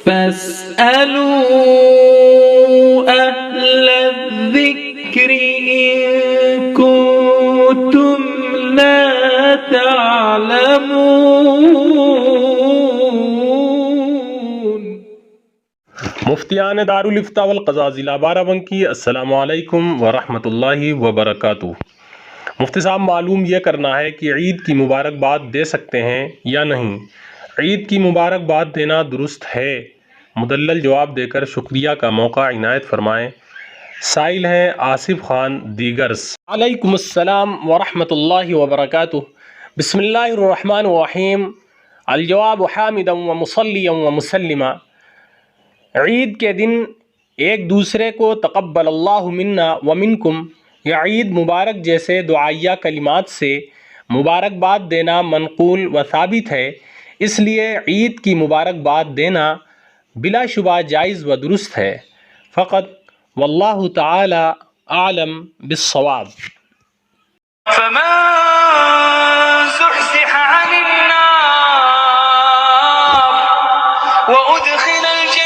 فاسألوا أهل الذكر إن كنتم لا تعلمون۔ مفتیان دارالفتاء والقضاء ضلع بارہ بنکی، السلام علیکم ورحمۃ اللہ وبرکاتہ۔ مفتی صاحب، معلوم یہ کرنا ہے کہ عید کی مبارکباد دے سکتے ہیں یا نہیں؟ عید کی مبارکباد دینا درست ہے؟ مدلل جواب دے کر شکریہ کا موقع عنایت فرمائیں۔ سائل ہیں آصف خان دیگرز۔ علیکم السلام ورحمۃ اللہ وبرکاتہ۔ بسم اللہ الرحمن الرحیم۔ الجواب حامدا ومصلیا ومسلما۔ عید کے دن ایک دوسرے کو تقبل اللہ منا ومنکم یا عید مبارک جیسے دعائیہ کلمات سے مبارکباد دینا منقول و ثابت ہے، اس لیے عید کی مبارکباد دینا بلا شبہ جائز و درست ہے، فقط واللہ تعالی اعلم بالصواب۔ فمن زحزح عن النار وأدخل الجنة